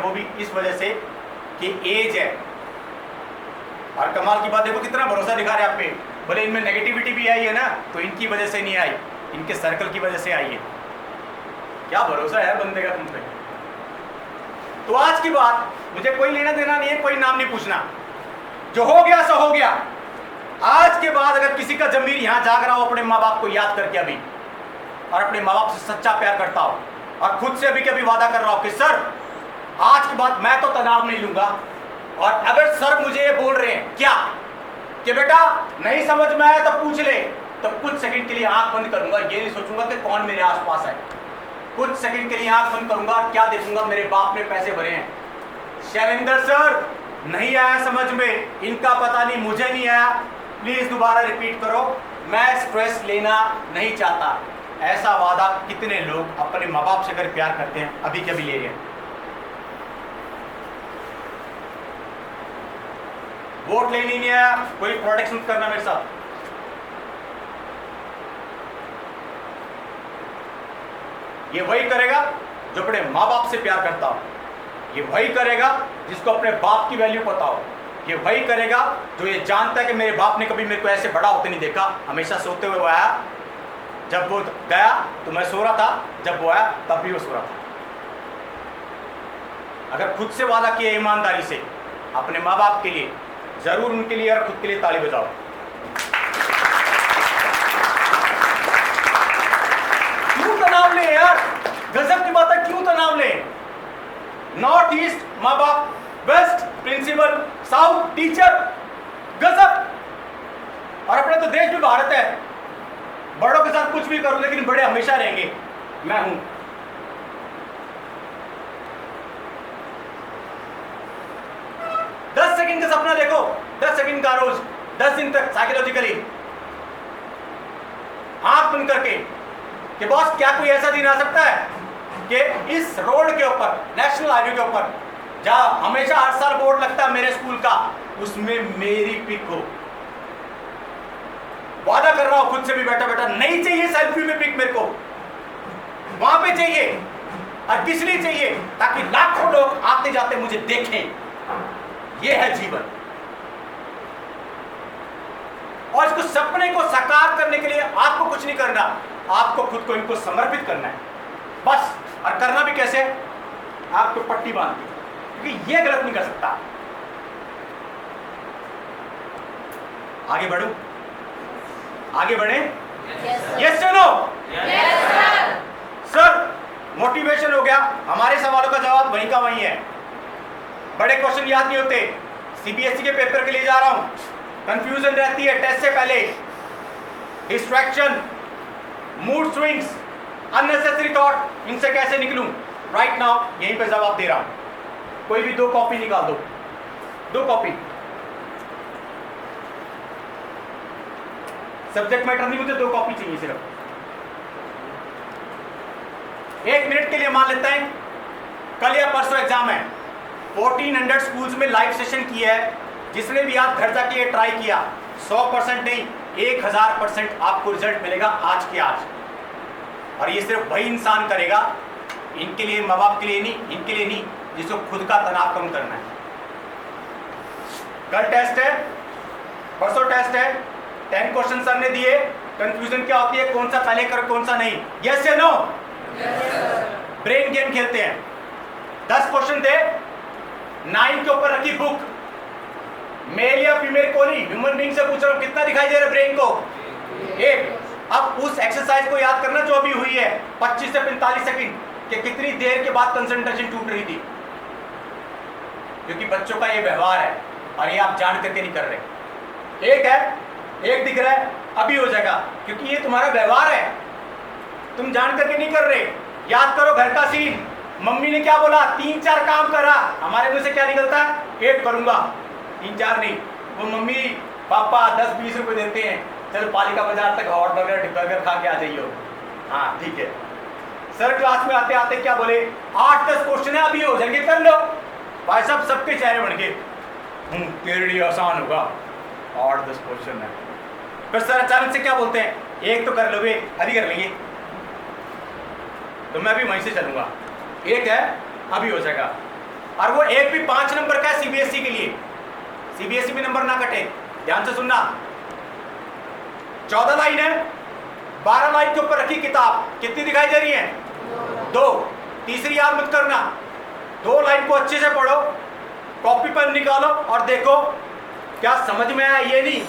वो भी इस वजह से कि एज है। और कमाल की बात देखो कितना भरोसा दिखा रहे आप पे, बोले इनमें नेगेटिविटी भी आई है ना तो इनकी वजह से नहीं आई, इनके सर्कल की वजह से आई है। क्या भरोसा है बंदे का तुम पे। तो आज की बात मुझे कोई लेना देना नहीं है, कोई नाम नहीं पूछना, जो हो गया सो हो गया। आज के बाद अगर किसी का जमीर यहां जाग रहा हो अपने माँ बाप को याद करके अभी, और अपने माँ बाप से सच्चा प्यार करता हो और खुद से अभी कभी वादा कर रहा हो कि सर आज के बाद मैं तो तनाव नहीं लूंगा, और अगर सर मुझे ये बोल रहे हैं क्या कि बेटा नहीं समझ में आया तो पूछ ले, तो कुछ सेकंड के लिए आंख बंद करूंगा, ये नहीं सोचूंगा कि कौन मेरे आसपास है, कुछ सेकंड के लिए आंख बंद करूंगा और क्या देखूंगा, मेरे बाप ने पैसे भरे हैं, शैलेंद्र सर नहीं आया समझ में, इनका पता नहीं मुझे नहीं आया, प्लीज दोबारा रिपीट करो, मैं स्ट्रेस लेना नहीं चाहता। ऐसा वादा कितने लोग अपने माँ बाप से अगर प्यार करते हैं अभी कभी ले रहे हैं। वोट लेनी नहीं आया, कोई प्रोटेक्शन करना मेरे साथ। ये वही करेगा जो अपने माँ बाप से प्यार करता हो, ये वही करेगा जिसको अपने बाप की वैल्यू पता हो, ये वही करेगा जो ये जानता है कि मेरे बाप ने कभी मेरे को ऐसे बड़ा होते नहीं देखा, हमेशा सोते हुए वो आया, जब वो गया तो मैं सो रहा था, जब वो आया तब भी वो सो रहा था। अगर खुद से वादा किया ईमानदारी से अपने माँ बाप के लिए, जरूर उनके लिए और खुद के लिए ताली बजाओ। क्यों तनाव ले यार, गजब की बात है, क्यों तनाव ले। नॉर्थ ईस्ट माँ बाप, वेस्ट प्रिंसिपल, साउथ टीचर, गजब। और अपना तो देश भी भारत है, बड़ों के साथ कुछ भी करो लेकिन बड़े हमेशा रहेंगे, मैं हूं। सेकंड का सपना देखो, 10 सेकंड का रोज 10 दिन तक साइकोलॉजिकली आंख बंद करके कि बॉस क्या कोई ऐसा दिन आ सकता है कि इस रोड के ऊपर, नेशनल हाईवे के ऊपर जहां हमेशा हर साल बोर्ड लगता है मेरे स्कूल का, उसमें मेरी पिक हो। वादा कर रहा हूं खुद से भी बैठा बैठा, नहीं चाहिए सेल्फी में पिक मेरे को, वहां पे चाहिए। और किस लिए चाहिए? ताकि लाखों लोग आते जाते मुझे देखें। ये है जीवन। और इसको सपने को साकार करने के लिए आपको कुछ नहीं करना, आपको खुद को इनको समर्पित करना है बस। और करना भी कैसे? आपको पट्टी बांध के, क्योंकि ये गलत नहीं कर सकता। आगे बढ़ू, आगे बढ़े? यस या नो? सर मोटिवेशन हो गया, हमारे सवालों का जवाब वहीं का वहीं है। बड़े क्वेश्चन याद नहीं होते, सीबीएसई के पेपर के लिए जा रहा हूं, कंफ्यूजन रहती है टेस्ट से पहले, distraction, mood swings, unnecessary thought, इनसे कैसे निकलूं? राइट नाउ यहीं पे जवाब दे रहा हूं। कोई भी 2 कॉपी निकाल दो, 2 कॉपी। सब्जेक्ट मैटर नहीं, मुझे 2 कॉपी चाहिए सिर्फ। 1 मिनट के लिए मान लेते हैं कल या परसों एग्जाम है, 1400 स्कूल्स में लाइव सेशन किया है। जिसने भी आप घर जाके ये ट्राई किया, 100% नहीं 1000% आपको रिजल्ट मिलेगा आज के आज। और ये सिर्फ वही इंसान करेगा, इनके लिए, माँ बाप के लिए नहीं, इनके लिए नहीं, जिसको खुद का तनाव कम करना है। कल टेस्ट है, परसों टेस्ट है, 10 क्वेश्चन सर ने दिए। कंफ्यूजन क्या होती है, कौन सा पहले करो कौन सा नहीं? यस या नो? ब्रेन गेम खेलते हैं। 10 क्वेश्चन थे, 9 के ऊपर रखी बुक, मेल या फीमेल को नहीं, ह्यूमन बीइंग से पूछ रहा हूं कितना दिखाई दे रहा है ब्रेन को? 1। अब उस एक्सरसाइज को याद करना जो अभी हुई है 25 से 45 सेकंड, कि कितनी देर के बाद कंसंट्रेशन टूट रही थी, क्योंकि बच्चों का ये व्यवहार है और ये आप जान करके नहीं कर रहे। 1 है, 1 दिख रहा है, अभी हो जाएगा, क्योंकि ये तुम्हारा व्यवहार है, तुम जान करके नहीं कर रहे। याद करो घर का सीन, मम्मी ने क्या बोला, 3-4 काम करा, हमारे मुंह से क्या निकलता है? 1 करूंगा, 3-4 नहीं। वो मम्मी पापा 10-20 रुपए देते हैं, चल पालिका बाजार तक हॉट बर्गर खा के आ जाइयो। हाँ ठीक है। सर क्लास में आते आते क्या बोले, 8-10 क्वेश्चन है, अभी हो जाएंगे, कर लो। भाई साहब सबके चेहरे बन गए, तेरे लिए आसान होगा, 8-10 क्वेश्चन है। फिर सर अचानक से क्या बोलते हैं, 1 तो कर लोगे, अभी कर लेंगे, तो मैं भी वहीं से चलूंगा। 1 है, अभी हो जाएगा। और वो एक भी 5 नंबर का है सीबीएसई के लिए। सीबीएसई में नंबर ना कटे, ध्यान से सुनना। 14 लाइन है, 12 लाइन के ऊपर रखी किताब, कितनी दिखाई दे रही है? 2। तीसरी याद मत करना, 2 लाइन को अच्छे से पढ़ो, कॉपी पेन निकालो और देखो क्या समझ में आया ये नहीं,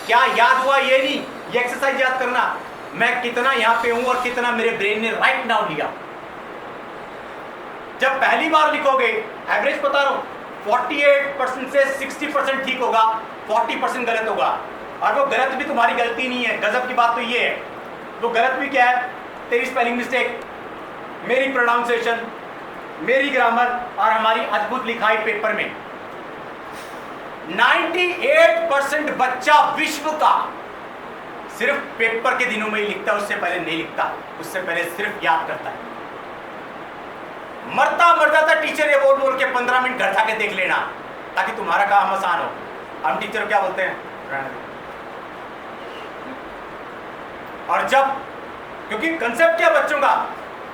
क्या याद हुआ ये नहीं, ये एक्सरसाइज याद करना मैं कितना यहां पे हूं और कितना मेरे ब्रेन ने राइट नाउ लिया। जब पहली बार लिखोगे, एवरेज बता रहा हूं, 48% से 60% ठीक होगा, 40% गलत होगा। और वो गलत भी तुम्हारी गलती नहीं है, गजब की बात तो ये है, वो गलत भी क्या है? तेरी स्पेलिंग मिस्टेक, मेरी प्रोनाउंसिएशन, मेरी ग्रामर और हमारी अद्भुत लिखाई पेपर में। 98% बच्चा विश्व का सिर्फ पेपर के दिनों में ही लिखता है, उससे पहले नहीं लिखता, उससे पहले सिर्फ याद करता है। मर जाता टीचर ये बोल बोल के 15 मिनट घर जाके देख लेना ताकि तुम्हारा काम आसान हो। हम टीचर क्या बोलते हैं? और जब, क्योंकि कंसेप्ट क्या बच्चों का,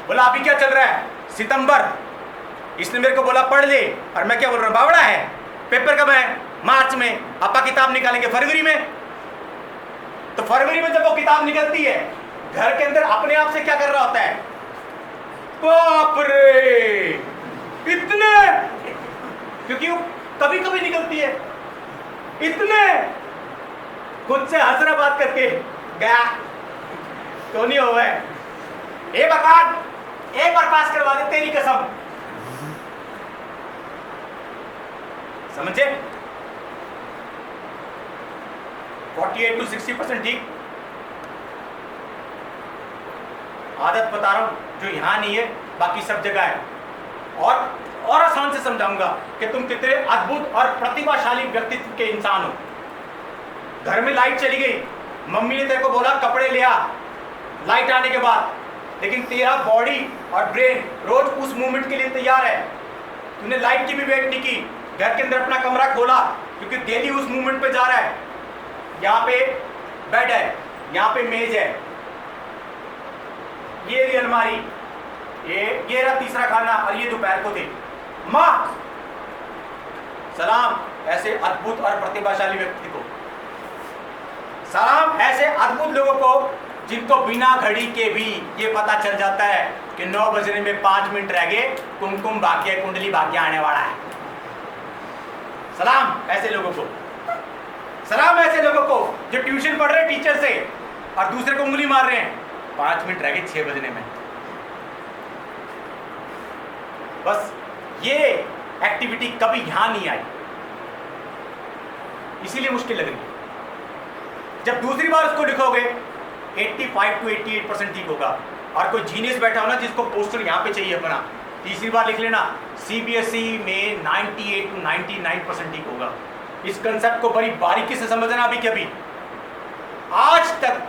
बोला अभी क्या चल रहा है? सितंबर, इसने मेरे को बोला पढ़ ले, और मैं क्या बोल रहा हूँ? बावड़ा है, पेपर कब है? मार्च में। अपा किताब निकालेंगे फरवरी में। तो फरवरी में जब वो किताब निकलती है, घर के अंदर अपने आप से क्या कर रहा होता है? बाप रे इतने, क्योंकि वो कभी कभी निकलती है, इतने खुद से हंस रहा बात करके, गया तो नहीं हुआ है। एक बार पास करवा दे तेरी कसम, समझे? 48 to 60% ठीक। आदत बता रहा हूं जो यहां नहीं है बाकी सब जगह है। और आसान से समझाऊंगा कि तुम कितने अद्भुत और प्रतिभाशाली व्यक्तित्व के इंसान हो। घर में लाइट चली गई, मम्मी ने तेरे को बोला कपड़े ले आ लाइट आने के बाद, लेकिन तेरा बॉडी और ब्रेन रोज उस मूवमेंट के लिए तैयार है। तूने लाइट की भी वेट नहीं की, घर के अंदर अपना कमरा खोला क्योंकि डेली उस मूवमेंट पे जा रहा है। यहाँ पे बेड है, यहाँ पे मेज है, ये रही अलमारी, ये रहा तीसरा खाना, और ये दोपहर को थे। माँ सलाम ऐसे अद्भुत और प्रतिभाशाली व्यक्ति को, सलाम ऐसे अद्भुत लोगों को जिनको बिना घड़ी के भी ये पता चल जाता है कि 9 बजने में 5 मिनट रह गए, कुमकुम भाग्य कुंडली भाग्य आने वाला है। सलाम ऐसे लोगों को, सलाम ऐसे लोगों को जो ट्यूशन पढ़ रहे हैं टीचर से और दूसरे को उंगली मार रहे हैं, 5 मिनट रह गए 6 बजने में। बस ये एक्टिविटी कभी यहां नहीं आई, इसीलिए मुश्किल लग रही है। जब दूसरी बार उसको लिखोगे 85 to 88% ठीक होगा। और कोई जीनियस बैठा हो ना जिसको पोस्टर यहाँ पे चाहिए अपना, तीसरी बार लिख लेना सीबीएसई में 98 to 99% ठीक होगा। इस कंसेप्ट को बड़ी बारीकी से समझना। अभी कभी आज तक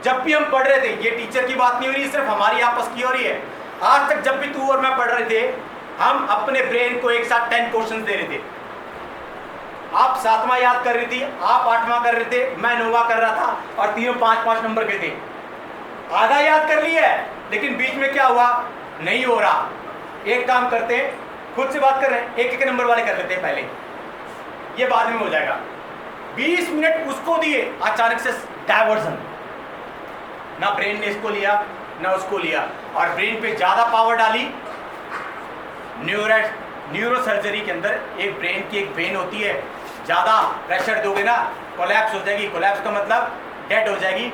जब भी हम पढ़ रहे थे, ये टीचर की बात नहीं हो रही, सिर्फ हमारी आपस की हो रही है। आज तक जब भी तू और मैं पढ़ रहे थे, हम अपने ब्रेन को एक साथ 10 क्वेश्चन दे रहे थे। आप 7वां याद कर रही थी, आप 8वां कर रहे थे, मैं 9वां कर रहा था, और तीनों 5-5 नंबर के थे। आधा याद कर लिया है, लेकिन बीच में क्या हुआ? नहीं हो रहा। एक काम करते हैं, खुद से बात कर रहे हैं, एक नंबर वाले कर लेते हैं पहले, ये बाद में हो जाएगा। 20 मिनट उसको दिए, अचानक से डायवर्जन, ना ब्रेन ने इसको लिया ना उसको लिया, और ब्रेन पे ज्यादा पावर डाली। न्यूरो सर्जरी के अंदर एक ब्रेन की एक वेन होती है, ज्यादा प्रेशर दोगे ना कोलैप्स हो जाएगी। कोलैप्स का मतलब डेड हो जाएगी,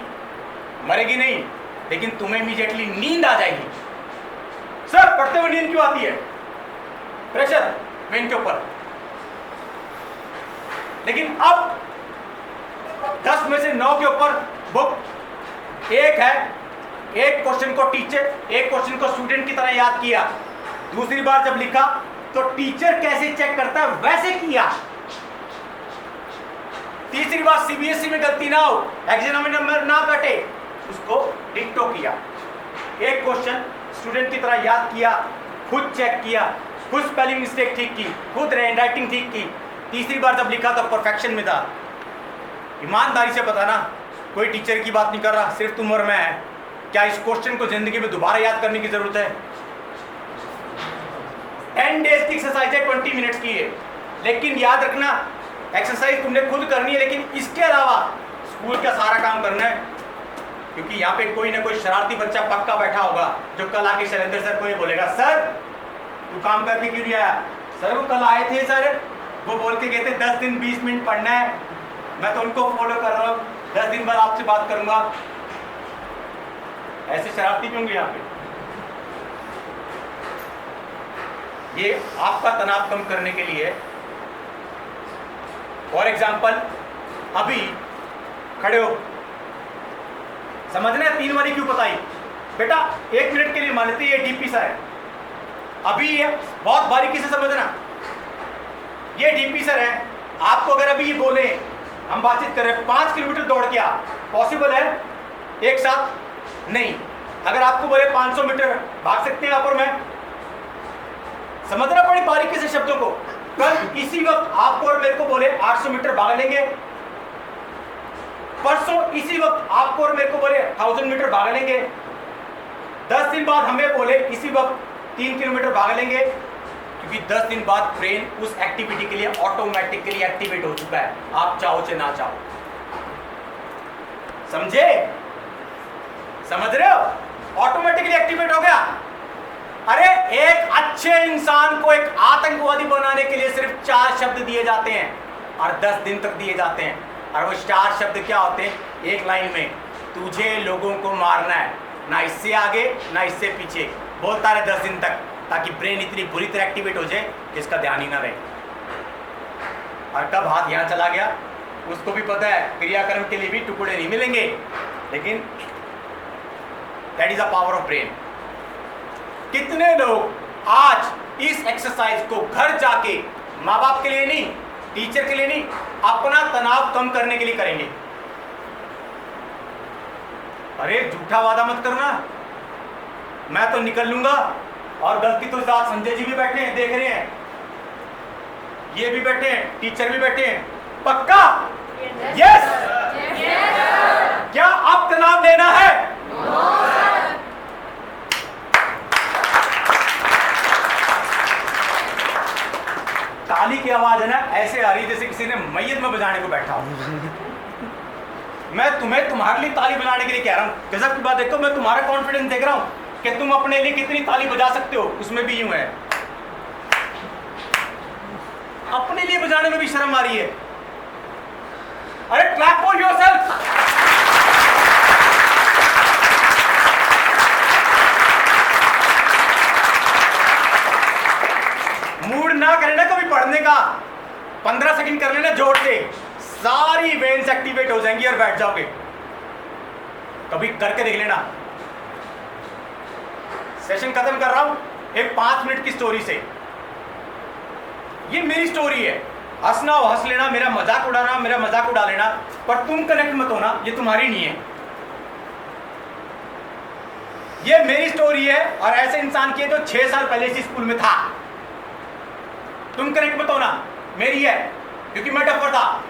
मरेगी नहीं, लेकिन तुम्हें इमीडिएटली नींद आ जाएगी। सर पढ़ते हुए नींद क्यों आती है? प्रेशर वेन के ऊपर। लेकिन अब 10 में से 9 के ऊपर बुक एक है, एक क्वेश्चन को टीचर, एक क्वेश्चन को स्टूडेंट की तरह याद किया। दूसरी बार जब लिखा तो टीचर कैसे चेक करता है वैसे किया। तीसरी बार सीबीएसई में गलती ना हो, एग्जाम में नंबर ना कटे, उसको डिक्टो किया। एक क्वेश्चन स्टूडेंट की तरह याद किया, खुद चेक किया, खुद स्पेलिंग मिस्टेक ठीक की, खुद राइटिंग ठीक की। तीसरी बार जब लिखा तो परफेक्शन में था। ईमानदारी से बताना, कोई टीचर की बात नहीं कर रहा, सिर्फ तुम और मैं है। क्या इस क्वेश्चन को जिंदगी में दोबारा याद करने की जरूरत है? 10 डेज की एक्सरसाइज है, 20 मिनट्स की है। लेकिन याद रखना एक्सरसाइज तुमने खुद करनी है, लेकिन इसके अलावा स्कूल का सारा काम करना है। क्योंकि यहाँ पे कोई ना कोई शरारती बच्चा पक्का बैठा होगा जो कल आके शैलेंद्र सर को ये बोलेगा, सर तू काम करके क्यों नहीं आया? सर वो कल आए थे सर, वो बोल के गए थे 10 दिन 20 मिनट पढ़ना है, मैं तो उनको फॉलो कर रहा हूँ, 10 दिन बाद आपसे बात करूंगा। ऐसे शरारती क्यों यहाँ पे? ये आपका तनाव कम करने के लिए। फॉर एग्जाम्पल अभी खड़े हो, समझना है 3 वाली क्यों बताई बेटा, 1 मिनट के लिए मान लेते ये डीपी सर है। अभी ये बहुत बारीकी से समझना, ये डीपी सर है। आपको अगर अभी ये बोले हम बातचीत कर रहे हैं 5 किलोमीटर दौड़ के आ, पॉसिबल है एक साथ? नहीं। अगर आपको बोले 500 मीटर भाग सकते हैं आप और मैं, समझना पड़ी बारीकी से शब्दों को। कल इसी वक्त आपको और मेरे को बोले 800 मीटर भाग लेंगे, परसों इसी वक्त आपको और मेरे को बोले 1000 मीटर भाग लेंगे, 10 दिन बाद हमें बोले इसी वक्त 3 किलोमीटर भाग लेंगे, क्योंकि 10 दिन बाद ब्रेन उस एक्टिविटी के लिए ऑटोमेटिकली एक्टिवेट हो चुका है, आप चाहो चाहे ना चाहो। समझे? समझ रहे हो? ऑटोमेटिकली एक्टिवेट हो गया। अरे एक अच्छे इंसान को एक आतंकवादी बनाने के लिए सिर्फ 4 शब्द दिए जाते हैं और 10 दिन तक दिए जाते हैं। और वो 4 शब्द क्या होते हैं? एक लाइन में, तुझे लोगों को मारना है, ना इससे आगे ना इससे पीछे। बोलता रहे 10 दिन तक, ताकि ब्रेन इतनी बुरी तरह एक्टिवेट हो जाए कि इसका ध्यान ही ना रहे। और कब हाथ यहाँ चला गया उसको भी पता है, क्रियाक्रम के लिए भी टुकड़े नहीं मिलेंगे। लेकिन that is the power of brain. कितने लोग आज इस एक्सरसाइज को घर जाके माँ बाप के लिए नहीं, टीचर के लिए नहीं, अपना तनाव कम करने के लिए करेंगे? अरे झूठा वादा मत करना, मैं तो निकल लूंगा। और गलती तो साथ संजय जी भी बैठे हैं, देख रहे हैं, ये भी बैठे हैं, टीचर भी बैठे हैं। पक्का? यस। क्या आप तनाव लेना है? ताली की आवाज है ना ऐसे आ रही जैसे किसी ने मैयत में बजाने को बैठा हो। मैं तुम्हें तुम्हारे लिए ताली बजाने के लिए कह रहा हूं। गजब की बात देखो, मैं तुम्हारा कॉन्फिडेंस देख रहा हूं कि तुम अपने लिए कितनी ताली बजा सकते हो। उसमें भी यूं है, अपने लिए बजाने में भी शर्म आ रही है। अरे क्लैप फॉर योरसेल्फ। मूड ना करे ना कभी पढ़ने का, 15 सेकंड कर लेना जोर से, सारी वेन्स एक्टिवेट हो जाएंगी और बैठ जाओगे। कभी करके देख लेना। सेशन खत्म कर रहा हूं एक 5 मिनट की स्टोरी से। ये मेरी स्टोरी है, हंसना हो हंस लेना, मेरा मजाक उड़ाना मेरा मजाक उड़ा लेना, पर तुम कनेक्ट मत होना, ये तुम्हारी नहीं है। ये मेरी स्टोरी है और ऐसे इंसान की है जो 6 साल पहले इसी स्कूल में था। तुम कनेक्ट मत होना, मेरी है, क्योंकि मैं डफर था,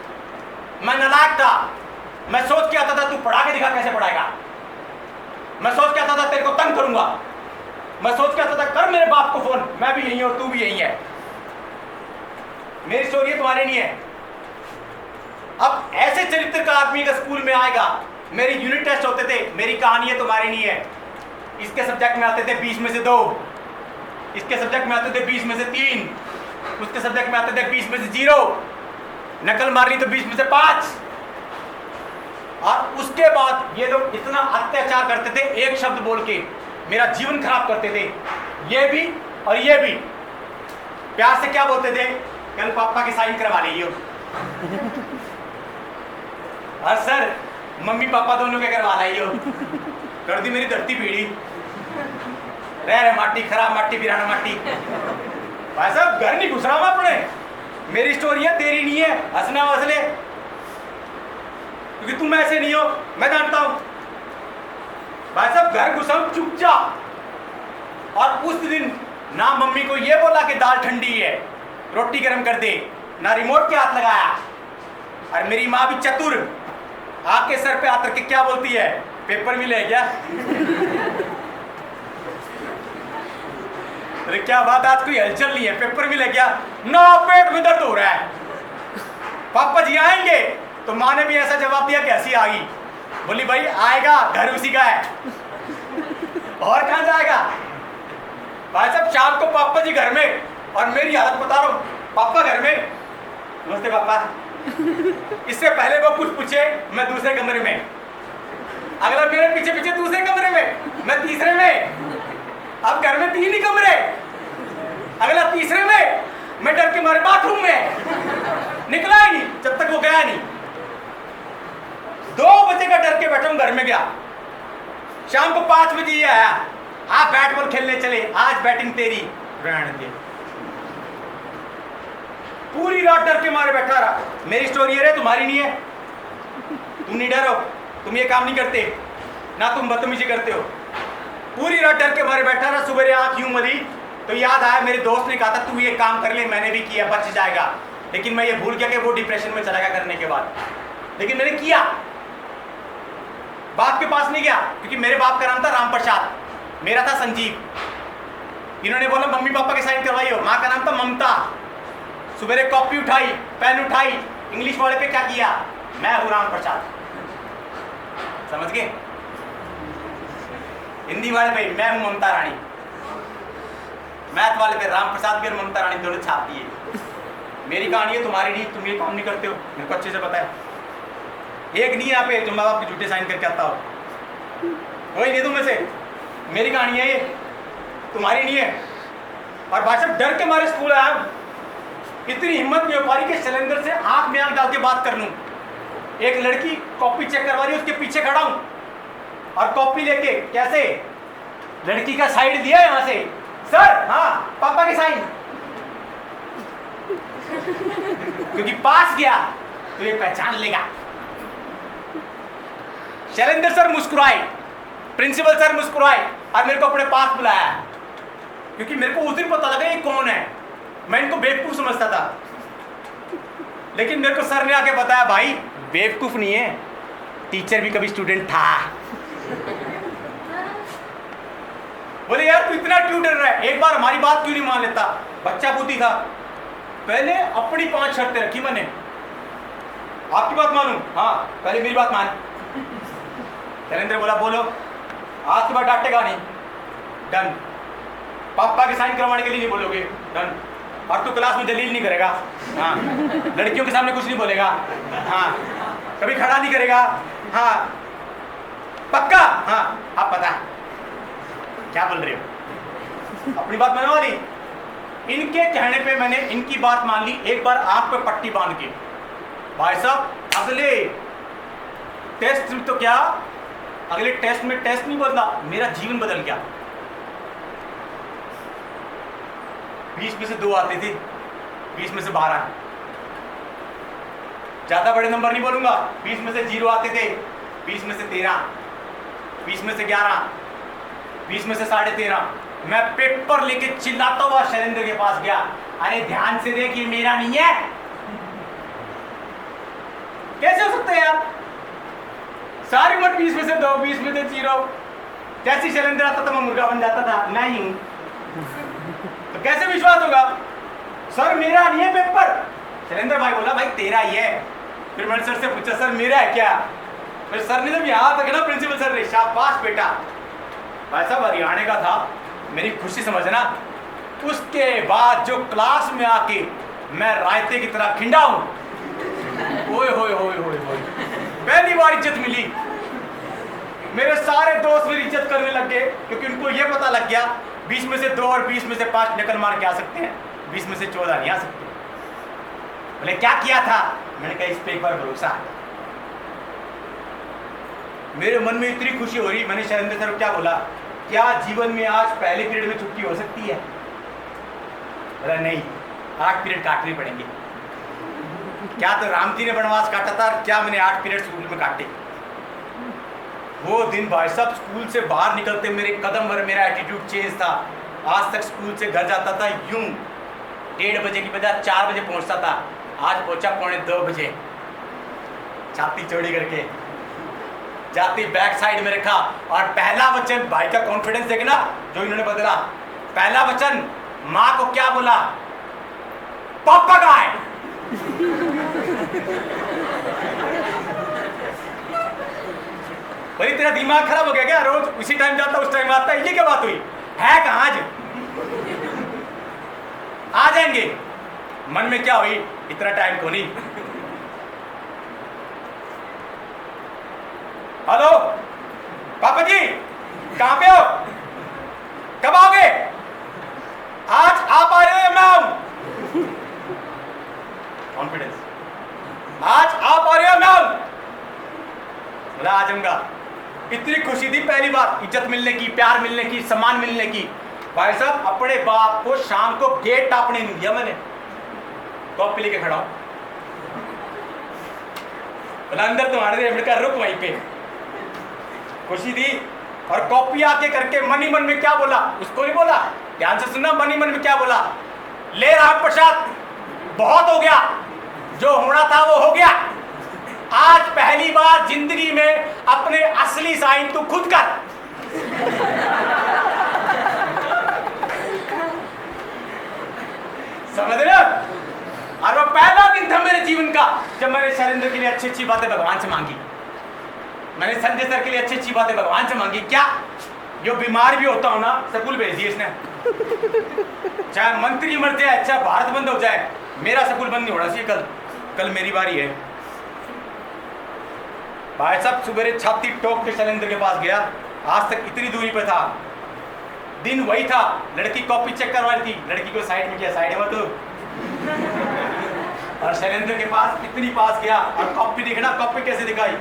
मैं नालायक था। मैं सोच के आता था तू पढ़ा के दिखा कैसे पढ़ाएगा, मैं सोच के आता था तेरे को तंग करूंगा, मैं सोच के आता था कर मेरे बाप को फोन, मैं भी यही हूं तू भी यही है। मेरी स्टोरी तुम्हारी नहीं है। अब ऐसे चरित्र का आदमी का स्कूल में आएगा, मेरे यूनिट टेस्ट होते थे, मेरी कहानी है तुम्हारी नहीं है। इसके सब्जेक्ट में आते थे 20 में से 2, इसके सब्जेक्ट में आते थे 20 में से 3, उसके सब्जेक्ट में आते थे 20 में से 0, नकल मारनी तो 20 में से 5। और उसके बाद ये लोग इतना अत्याचार करते थे, एक शब्द बोल के मेरा जीवन खराब करते थे। ये भी और ये भी प्यार से क्या बोलते थे, कल पापा की साइन करवा लीजिए। और सर मम्मी पापा दोनों के करवा लाइयो। कर दी मेरी धरती पीढ़ी, रह माटी खराब माटी बिराना माटी। भाई साहब घर नहीं घुस रहा मैं अपने, मेरी स्टोरी है तेरी नहीं है, हंसना हंस ले, क्योंकि तुम ऐसे नहीं हो मैं जानता हूं। भाई साहब घर घुसा चुपचाप। और उस दिन ना मम्मी को ये बोला कि दाल ठंडी है रोटी गर्म कर दे, ना रिमोट के हाथ लगाया। और मेरी माँ भी चतुर, आके सर पे आकर के क्या बोलती है, पेपर मिले क्या? अरे क्या बात, आज कोई हलचल नहीं है, पेपर भी लग गया ना, पेट में दर्द हो रहा है, पापा जी आएंगे? तो माँ ने भी ऐसा जवाब दिया कि हंसी आ गई, बोली भाई आएगा, घर उसी का है और कहाँ जाएगा। भाई साहब शाम को पापा जी घर में, और मेरी हालत बता रहा हूँ, पापा घर में, नमस्ते पापा, इससे पहले वो कुछ पूछे मैं दूसरे कमरे में, अगला मेरे पीछे पीछे दूसरे कमरे में, मैं तीसरे में, अब घर में 3 ही कमरे, अगला तीसरे में, मैं डर के मारे बाथरूम में, निकला ही नहीं जब तक वो गया नहीं। 2 बजे का डर के बैठा हूं, घर में गया, शाम को 5 बजे ये आया, आप बैट बॉल खेलने चले, आज बैटिंग तेरी, रहने दे। पूरी रात डर के मारे बैठा रहा, मेरी स्टोरी है, तुम्हारी नहीं है, तुम नहीं डरो, तुम ये काम नहीं करते ना, तुम बदतमीजी करते हो। पूरी रात डर के मारे बैठा रहा, सुबह आंख यूं मली तो याद आया, मेरे दोस्त ने कहा था तू ये काम कर ले, मैंने भी किया, बच जाएगा, लेकिन मैं ये भूल गया कि वो डिप्रेशन में चला गया करने के बाद, लेकिन मैंने किया। बाप के पास नहीं गया क्योंकि मेरे बाप का नाम था राम प्रसाद, मेरा था संजीव। इन्होंने बोला मम्मी पापा के साइन करवाइयो, माँ का नाम था ममता। सुबह कॉपी उठाई, पेन उठाई, इंग्लिश वाले पे क्या किया, मैं हूं राम प्रसाद, समझ गए? हिंदी वाले पे मैं हूं ममता रानी, मैथ वाले पे राम प्रसाद भी और ममता रानी दोनों छाप दिए। मेरी कहानी है, तुम्हारी नहीं, तुम ये काम नहीं करते हो, मेरे को अच्छे से पता है। एक नहीं यहाँ पे जो माँ बाप के झूठे साइन करके आता हो, वही नहीं तुम में से, मेरी कहानी है ये, तुम्हारी नहीं है। और भाई साहब डर के मारे स्कूल आया, इतनी हिम्मत नहीं हो पा रही कि सिलेंडर से आंख में आंख डाल के बात कर लूं। एक लड़की कॉपी चेक करवा रही है, उसके पीछे खड़ा हूं और कॉपी लेके, कैसे, लड़की का साइड दिया यहां से, सर हाँ पापा के साइन, क्योंकि पास गया तो ये पहचान लेगा। शैलेंद्र सर मुस्कुराए, प्रिंसिपल सर मुस्कुराए और मेरे को अपने पास बुलाया, क्योंकि मेरे को उस दिन पता लगा ये कौन है। मैं इनको बेवकूफ समझता था, लेकिन मेरे को सर ने आके बताया भाई बेवकूफ नहीं है, टीचर भी कभी स्टूडेंट था। बोले यार तू इतना क्यों डर रहा है, एक बार हमारी बात क्यों नहीं मान लेता। बच्चा बुद्धि था, पहले अपनी 5 शर्तें रखी मैंने, आपकी बात मानूं, हाँ पहले मेरी बात मान। शैलेंद्र बोला बोलो, आज के बाद डांटेगा नहीं, डन। पापा के साइन करवाने के लिए नहीं बोलोगे, डन। और तू क्लास में जलील नहीं करेगा, हाँ लड़कियों के सामने कुछ नहीं बोलेगा, हाँ कभी खड़ा नहीं करेगा, हाँ पक्का, हाँ आप पता क्या बोल रहे हो। अपनी बात मनवा ली, इनके कहने पे मैंने इनकी बात मान ली। एक बार आंख पे पट्टी बांध के, भाई साहब अगले टेस्ट तो क्या, अगले टेस्ट में टेस्ट नहीं बदला, मेरा जीवन बदल गया। 20 में से 2 आते थे, 20 में से 12, ज्यादा बड़े नंबर नहीं बोलूंगा, 20 में से 0 आते थे, 20 में से 13, 20 में से 11, 20 में से 13.5। मैं पेपर लेके चिल्लाता हुआ शैलेंद्र के पास गया, अरे ध्यान से देख ये मेरा नहीं है। कैसे हो सकता है यार, सारी उम्र 20 में से 2, 20 में से 0, जैसे शैलेंद्र आता था मैं मुर्गा बन जाता था, नहीं हूं तो कैसे विश्वास होगा। सर मेरा नहीं है पेपर। शैलेंद्र भाई बोला भाई तेरा ही है। फिर मैंने सर से पूछा सर मेरा है क्या। फिर सर ने जब यहाँ तक ना, प्रिंसिपल सर ने, शाबाश बेटा। भाई साहब हरियाणा का था, मेरी खुशी समझना। उसके बाद जो क्लास में आके मैं रायते की तरह खिंडा हूं, ओए होए होए होए होए, पहली बार इज्जत मिली। मेरे सारे दोस्त मेरी इज्जत करने लग गए, क्योंकि उनको ये पता लग गया 20 में से 2 और 20 में से 5 नकल मार के आ सकते हैं, 20 में से 14 नहीं आ सकते। बोले क्या किया था, मैंने कहा इस पे एक बार भरोसा। मेरे मन में इतनी खुशी हो रही, मैंने शैलेंद्र सर को क्या बोला, क्या जीवन में आज पहले पीरियड में छुट्टी हो सकती है। बोला नहीं, 8 पीरियड काटने पड़ेंगे। क्या तो राम जी ने वनवास काटा था, क्या मैंने 8 पीरियड स्कूल में काटे। वो दिन भाई साहब स्कूल से बाहर निकलते मेरे कदम भर मेरा एटीट्यूड चेंज था। आज तक स्कूल से घर जाता था यूं, 1:30 बजे की बजाय 4 बजे पहुंचता था, आज पहुंचा 1:45 बजे, छाती चौड़ी करके, जाती बैक साइड में रखा। और पहला वचन, भाई का कॉन्फिडेंस देखना जो इन्होंने बदला। पहला वचन मां को क्या बोला? पापा कहाँ है? भाई तेरा दिमाग खराब हो गया क्या? रोज उसी टाइम जाता उस टाइम आता है, ये क्या बात हुई है? कहाँ आज आ जाएंगे? मन में क्या हुई, इतना टाइम को नहीं। हेलो पापा जी, कहां पे हो? कब आओगे? आज आप आ रहे हो या मैं आऊं? कॉन्फिडेंस। आज आप आ रहे हो या मैं आऊं? बोला आ जाऊंगा। इतनी खुशी थी पहली बार इज्जत मिलने की, प्यार मिलने की, सम्मान मिलने की। भाई साहब अपने बाप को शाम को गेट टापने नहीं दिया मैंने, कॉपी लेके खड़ा हूं। बोला अंदर तुम्हारे हमने कहा रुक वहीं पे। खुशी थी। और कॉपी आके करके मन ही मन में क्या बोला, उसको नहीं बोला, ध्यान से सुनना, मन ही मन में क्या बोला, ले राम प्रसाद बहुत हो गया, जो होना था वो हो गया, आज पहली बार जिंदगी में अपने असली साइन तू खुद कर। समझ रहे हो? और वो पहला दिन था मेरे जीवन का जब मैंने शैलेंद्र के लिए अच्छी अच्छी बातें भगवान से मांगी। मैंने संजय सर के लिए अच्छी अच्छी बातें भगवान से मांगी। क्या जो बीमार भी होता हो ना, स्कूल भेज दिए इसने, चाहे मंत्री मर जाए, चाहे भारत बंद हो जाए, मेरा स्कूल बंद नहीं होना चाहिए। कल मेरी बारी है। भाई साहब सुबह छाती ठोक के शैलेंद्र के पास गया। आज तक इतनी दूरी पे था, दिन वही था, लड़की कॉपी चेक करवाई थी, लड़की को साइड में किया, साइड में तो और शैलेंद्र के पास इतनी पास गया और कॉपी दिखना, कॉपी कैसे दिखाई,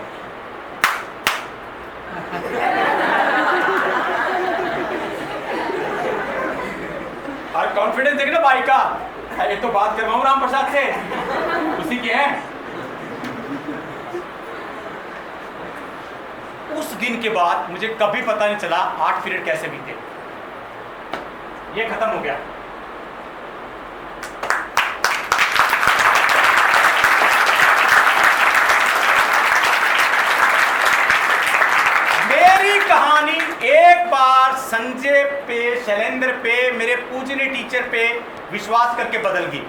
और कॉन्फिडेंस देखना भाई का, ये तो बात करवाऊं राम प्रसाद से, उसी के हैं। उस दिन के बाद मुझे कभी पता नहीं चला 8 पीरियड कैसे बीते। ये खत्म हो गया। मेरी कहानी एक बार संजय पे, शैलेंद्र पे, मेरे पूजनीय टीचर पे विश्वास करके बदल गई।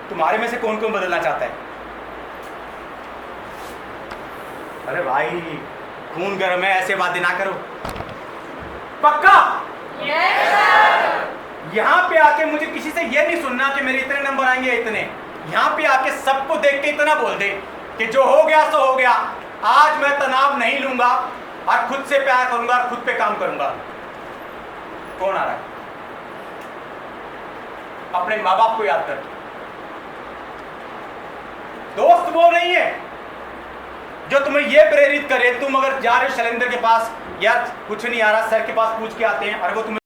तुम्हारे में से कौन कौन बदलना चाहता है? अरे भाई खून गर्म है, ऐसे बातें ना करो। पक्का? Yes sir. यहाँ पे आके मुझे किसी से ये नहीं सुनना कि मेरे इतने नंबर आएंगे इतने। यहाँ पे आके सबको देख के इतना बोल दे कि जो हो गया सो हो गया, आज मैं तनाव नहीं लूंगा और खुद से प्यार करूंगा और खुद पे काम करूंगा। कौन आ रहा है? अपने माँ बाप को याद कर। दोस्त वो नहीं है जो तुम्हें यह प्रेरित करे, तुम अगर जा रहे हो शैलेंद्र के पास, यार कुछ नहीं आ रहा, सर के पास पूछ के आते हैं, और वो तुम्हें